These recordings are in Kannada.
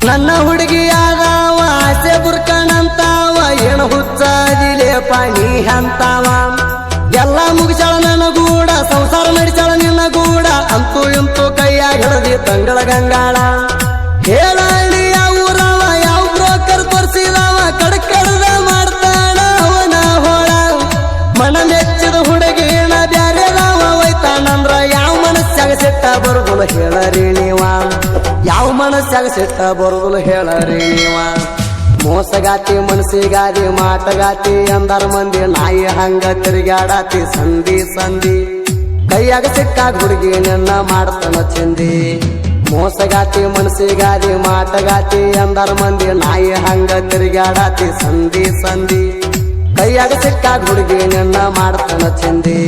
ನನ್ನ ಹುಡುಗಿಯಾದವ ಆಸೆ ಬುರ್ಕಣಂತಾವ ಏನು ಹುಚ್ಚಾದಿಲೆ ಪಾನಿ ಅಂತಾವ ಎಲ್ಲ ಮುಗಿಸಾಳ ನನ್ನ ಗೂಡ ಸಂಸಾರ ನಡೆಸಾಳ ನಿನ್ನ ಗೂಡ ಅಂತೂ ಇಂತೂ ಕೈಯಾಗ ಹಿಡದಿ ತಂಗಳ ಗಂಗಾಳ ಹೇಳಿ ಯಾವ ಊರವ ಯಾವ ಬ್ರೋಕರ್ ತೋರಿಸಿದವ ಕಡಕಡದ ಮಾಡ್ತಾಳ ಅವನ ಹೋಳ ಮನ ಮೆಚ್ಚಿದ ಹುಡುಗಿನ ಬ್ಯಾರೆದವ ಒಯ್ತಾನಂದ್ರ ಯಾವ ಮನಸ್ಸಾಗ ಸಿಟ್ಟ ಬರುದಿಲ್ಲ ಹೇಳರಿ ನೀವ ಯಾವ ಮನಸ್ಸಾಗ ಸಿಟ್ಟ ಬರುದಿಲ್ಲ ಹೇಳರಿ ನೀವ ಮೋಸಗಾತಿ ಮನಸ್ಸಿಗಾದಿ ಮಾಟಗಾತಿ ಅಂದರ ಮಂದಿ ನಾಯಿ ಹಂಗ ತಿರುಗಾಡಾತಿ ಸಂಧಿ ಸಂಧಿ ಕೈಯಾಗ ಸಿಕ್ಕಾಗ ಹುಡುಗಿ ನನ್ನ ಮಾಡ್ತಾನ ಚಿಂದಿ ಮೋಸಗಾತಿ ಮನಸ್ಸಿಗಾದಿ ಮಾಟಗಾತಿ ಅಂದರ ಮಂದಿ ನಾಯಿ ಹಂಗ ತಿರುಗಾಡಾತಿ ಸಂಧಿ ಸಂಧಿ ಕೈಯಾಗ ಸಿಕ್ಕಾಗ ಹುಡುಗಿ ನನ್ನ ಮಾಡ್ತಾನ ಚಿಂದಿ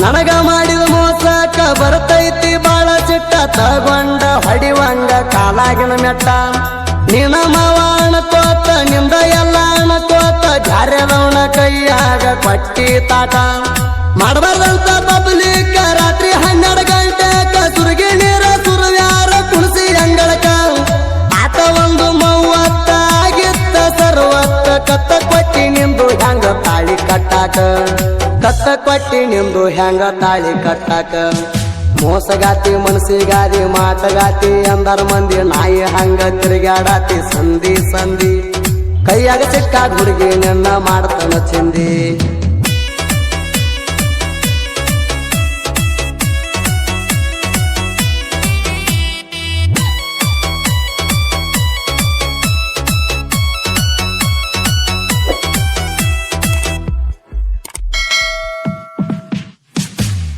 ನನಗ ಮಾಡಿದ ಮೋಸಕ್ಕ ಬರ್ತೈತಿ ಬಾಳ ಚಿಟ್ಟ ತಗೊಂಡ ಹೊಡಿವಂಗ ಕಾಲಾಗಿನ ಮೆಟ್ಟ ನಿನ್ನ ಮಾವ ಅಣಕೋತ ನಿಂದ ಎಲ್ಲ ಅಣಕೋತ ಜಾರ್ಯದವನ ಕೈಯಾಗ ಕೊಟ್ಟಿ ತಾಟ ಮಾಡಬಾರ್ದಂತ ಪಬ್ಲಿಕ್ ರಾತ್ರಿ 12 ಗಂಟೆಕ ಸುರುಗಿ ನೀರ ಸುರುವ್ಯಾರ ಕುಣಸಿ ಅಂಗಳಕ ಆತ ಒಂದು 30 ಆಗಿತ್ತ ಸರ್ವತ್ತ ಕತ್ತ ಕೊಟ್ಟಿ ನಿಂದು ಹೆಂಗ ತಾಳಿ ಕಟ್ಟಾಕ ಕತ್ತ ಕೊಟ್ಟಿ ನಿಂದು ಹೆಂಗ ತಾಳಿ ಕಟ್ಟಾಕ ಮೋಸಗಾತಿ ಮನಸ್ಸಿಗಾದಿ ಮಾಟಗಾತಿ ಅಂದರ ಮಂದಿ ನಾಯಿ ಹಂಗ ತಿರುಗಾಡಾತಿ ಸಂಧಿ ಸಂಧಿ ಕೈಯಾಗ ಸಿಕ್ಕಾಗ ಹುಡುಗಿ ನನ್ನ ಮಾಡ್ತಾನ ಚಿಂದಿ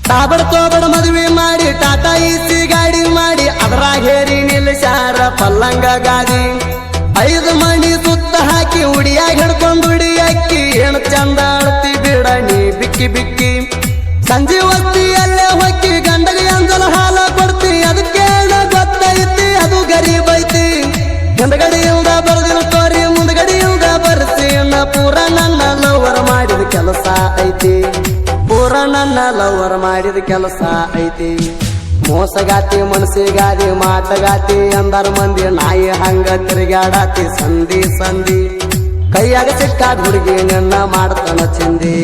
ತಾಬಡ ತೋಬಡ ಮದುವೆ ಮಾಡಿ ಟಾಟಾ ಇಸಿ ಗಾಡಿ ಮಾಡಿ ಅದ್ರಾಗ ಹೇರಿ ನಿಲ್ಸಾರ ಪಲ್ಲಂಗ ಗಾದಿ 5 ಮಣಿ ಸುತ್ತ ಹಾಕಿ ಉಡಿಯಾಗಿ ಹಿಡ್ಕೊಂಡು ಉಡಿಯಾಕಿ ಏನು ಚಂದ ಅಳ್ತಿ ಬಿಡ ನೀ ಬಿಕ್ಕಿ ಬಿಕ್ಕಿ ಸಂಜೆ ಹೊತ್ತಿಯಲ್ಲೇ ಹೊಕ್ಕಿ ಗಂಡಗೆ ಅಂಜಲ ಹಾಲ ಕೊಡ್ತಿ ಅದಕ್ಕೆ ಗೊತ್ತೈತಿ ಅದು ಗರೀಬ್ ಐತಿ ಹಿಂದಗಡಿಯಿಂದ ಬರೆದಿನ ಸ್ಟೋರಿ ಮುಂದಗಡಿಯಿಂದ ಬರ್ಸಿ ಪೂರ ನನ್ನ ಲವರ್ ಮಾಡಿದ ಕೆಲಸ ಐತಿ ಪೂರ ನನ್ನ ಲವರ್ ಮಾಡಿದ ಕೆಲಸ ಐತಿ ಮೋಸಗಾತಿ ಮನಸ್ಸಿಗಾದಿ ಮಾಟಗಾತಿ ಅಂದರ ಮಂದಿ ನಾಯಿ ಹಂಗ ತಿರುಗಾಡಾತಿ ಸಂಧಿ ಸಂಧಿ ಕೈಯಾಗ ಸಿಕ್ಕಾಗ ಹುಡುಗಿ ನನ್ನ ಮಾಡ್ತಾನ ಚಿಂದಿ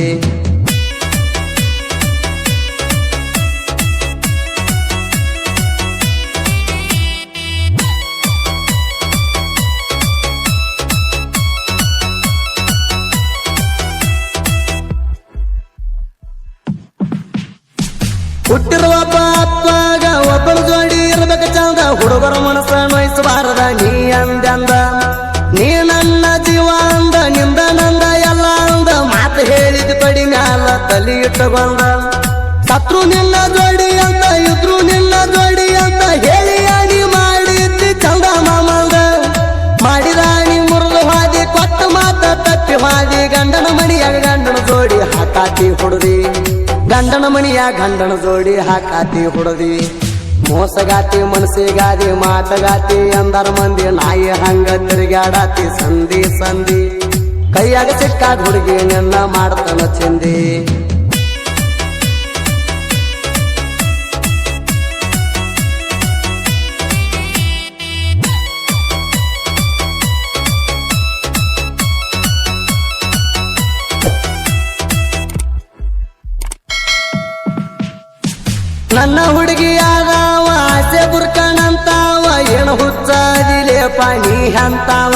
ಹುಟ್ಟಿರುವ ಅಪ್ಪಗ ಒಬ್ಬನ ಜೋಡಿ ಇರ್ಬೇಕ ಚಂದ ಹುಡುಗರ ಮನಸ್ಸ ನೋಯಿಸಬಾರದ ನೀ ಅಂದಂದ ನೀ ನನ್ನ ಜೀವ ಅಂದ ನಿಂದ ನಂದ ಎಲ್ಲ ಅಂದ ಮಾತು ಹೇಳಿದ ಪಡಿ ಮ್ಯಾಲ ತಲಿ ಇಟ್ಟುಕೊಂಡ ಸತ್ರು ನಿನ್ನ ಜೋಡಿ ಅಂತ ಇದ್ರು ನಿನ್ನ ಜೋಡಿ ಅಂತ ಹೇಳಿ ಅಣಿ ಮಾಡಿದ್ದಿ ಚಂದ ಮಾಮಂದ ಮಾಡಿದ ಅಣಿ ಮುರಿದು ಹಾದಿ ಕೊಟ್ಟ ಮಾತ ತಪ್ಪಿ ಹಾದಿ ಗಂಡನ ಮಣಿಯಾಗ ಗಂಡನ ಜೋಡಿ ಹಾಕಾತಿ ಹುಡುದಿ ಗಂಡನ ಮಣಿಯ ಗಂಡನ ಜೋಡಿ ಹಾಕಾತಿ ಹುಡುದಿ ಮೋಸಗಾತಿ ಮನಸ್ಸಿಗಾದಿ ಮಾಟಗಾತಿ ಅಂದರ ಮಂದಿ ನಾಯಿ ಹಂಗ ತಿರುಗಾಡಾತಿ ಸಂಧಿ ಸಂಧಿ ಕೈಯಾಗ ಸಿಕ್ಕಾಗ ಹುಡುಗಿ ನನ್ನ ಮಾಡ್ತಾನ ಚಿಂದಿ ನನ್ನ ಹುಡುಗಿಯಾದವ ಆಸೆ ಬುರ್ಕಣಂತಾವ ಏನು ಹುಚ್ಚಾದಿಲೆ ಪಾನಿ ಅಂತಾವ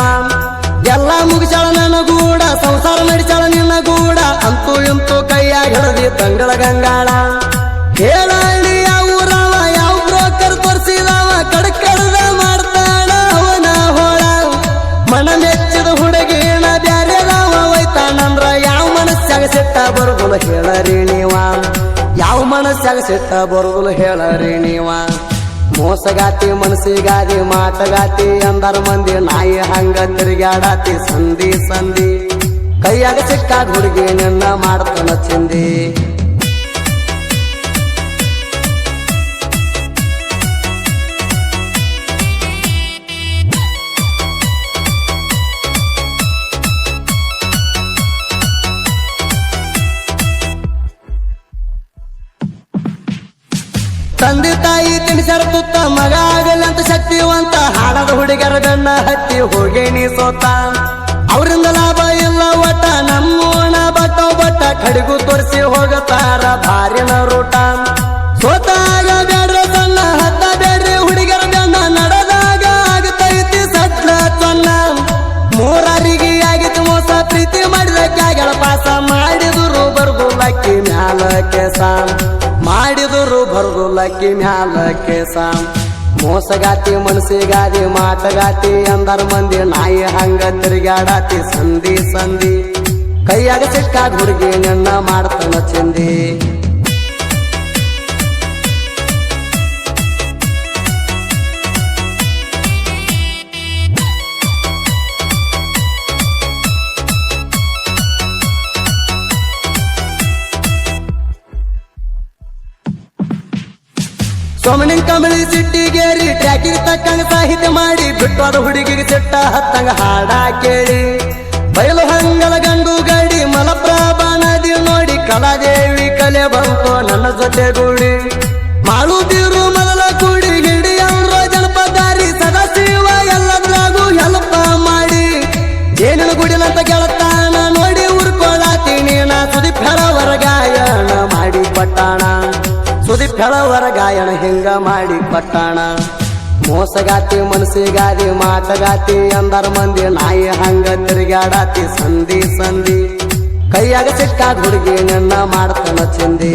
ಎಲ್ಲ ಮುಗಿಸಾಳ ನನ್ನ ಗೂಡ ಸಂಸಾರ ನಡೆಸಾಳ ನಿನ್ನ ಗೂಡ ಅಂತೂ ಇಂತೂ ಕೈಯಾಗ ಹಿಡದಿ ತಂಗಳ ಗಂಗಾಳ ಹೇಳಿ ಯಾವ ಊರವ ಯಾವ ಬ್ರೋಕರ್ ತೋರಿಸಿದವ ಕಡಕಡದ ಮಾಡ್ತಾಳ ಅವನ ಹೋಳ ಮನ ಮೆಚ್ಚಿದ ಹುಡುಗಿನ ಬ್ಯಾರೆದವ ಒಯ್ತಾನಂದ್ರ ಯಾವ ಮನಸ್ಸಾಗ ಸಿಟ್ಟ ಬರುದಿಲ್ಲ ಹೇಳರಿ ನೀವ ಯಾವ ಮನಸ್ಸಾಗ ಸಿಟ್ಟ ಬರುದಿಲ್ಲ ಹೇಳರಿ ನೀವ ಮೋಸಗಾತಿ ಮನಸ್ಸಿಗಾದಿ ಮಾಟಗಾತಿ ಅಂದರ ಮಂದಿ ನಾಯಿ ಹಂಗ ತಿರುಗಾಡಾತಿ ಸಂಧಿ ಸಂಧಿ ಕೈಯಾಗ ಸಿಕ್ಕಾಗ ಹುಡುಗಿ ನನ್ನ ಮಾಡ್ತಾನ ಚಿಂದಿ ಜರ ತುತ್ತ ಮಗ ಆಗಲ್ಲಂತ ಶಕ್ತಿವಂತ ಹಾಡದ ಹುಡುಗರ ಬೆನ್ನ ಹತ್ತಿ ಹೋಗೇನಿ ಸೋತ ಅವರಿಂದ ಲಾಭ ಇಲ್ಲ ಒಟ್ಟ ನಮ್ಮೋಣ ಬಟ್ಟ ಕಡಿಗು ತೋರಿಸಿ ಹೋಗತಾರ ಭಾರಿನ ರೂಟ ಸೋತಾಗ ಬೇಡ್ರ ಸಣ್ಣ ಹತ್ತ ಬೇಡ್ರಿ ಹುಡುಗರ ಬೆನ್ನ ನಡೆದಾಗ ಆಗತೈತಿ ಸಡ್ಲ ಸಣ್ಣ ಮೂರಾರಿಗೆ ಆಗಿತ್ತು ಮೋಸ ಪ್ರೀತಿ ಮಾಡಿದ ಕ್ಯಾಗಳ ಪಾಸ ಮಾಡಿದ್ರು ಬರ್ದು ಲಕ್ಕಿ ಮ್ಯಾಲ ಕೆಸ ಮಾಡಿದ್ರು ಬರ್ದು ಲಕ್ಕಿ ಮ್ಯಾಲ ಕೆಸ ಮೋಸಗಾತಿ ಮನಸ್ಸಿಗಾದಿ ಮಾಟಗಾತಿ ಅಂದರ ಮಂದಿ ನಾಯಿ ಹಂಗ ತಿರುಗಾಡಾತಿ ಸಂಧಿ ಸಂಧಿ ಕೈಯಾಗ ಸಿಕ್ಕಾಗ ಹುಡುಗಿ ನನ್ನ ಮಾಡ್ತಾನ ಚಿಂದಿ ಸೋಮನಿನ್ ಕಂಬಳಿ ಸಿಟ್ಟಿಗೇರಿ ಟ್ರ್ಯಾಕಿಗೆ ತಕ್ಕಂಗ ಸಾಹಿತ್ಯ ಮಾಡಿ ಬಿಟ್ಟವಾದ ಹುಡುಗಿಗೆ ಸಿಟ್ಟ ಹತ್ತಂಗ ಹಾಡ ಕೇಳಿ ಬಯಲು ಹಂಗಲ ಗಂಡು ಗಡಿ ಮಲಪ್ರಭಾ ನದಿ ನೋಡಿ ಕಲಾದೇವಿ ಕಲೆ ಬಂತು ನನ್ನ ಜೊತೆ ಗೂಡಿ ಮಾಡುತ್ತಿರು ಮೊದಲ ಕೂಡಿ ಹಿಡಿ ಅಂದ್ರ ಜನಪದಾರಿ ಸದಾಶಿವ ಎಲ್ಲದ್ರಾಗೂ ಹೆಲ್ಪ ಮಾಡಿ ಏನಿನ ಗುಡಿಲಂತ ಗೆಳತಾನ ನೋಡಿ ಉರ್ಕೊಳತೀನಿ ನಾ ಸುದೀಪ್ ಹೆಳವರ ಗಾಯನ ಮಾಡಿ ಪಟ್ಟಾಣ ಸುದೀಪ್ ಹೆಳವರ ಗಾಯನ ಹಿಂಗ ಮಾಡಿ ಪಟ್ಟಾಣ ಮೋಸಗಾತಿ ಮನಸ್ಸಿಗಾದಿ ಮಾಟಗಾತಿ ಅಂದರ ಮಂದಿ ನಾಯಿ ಹಂಗ ತಿರುಗಾಡಾತಿ ಸಂಧಿ ಸಂಧಿ ಕೈಯಾಗ ಸಿಕ್ಕಾಗ ಹುಡುಗಿ ನನ್ನ ಮಾಡ್ತಾನ ಚಿಂದಿ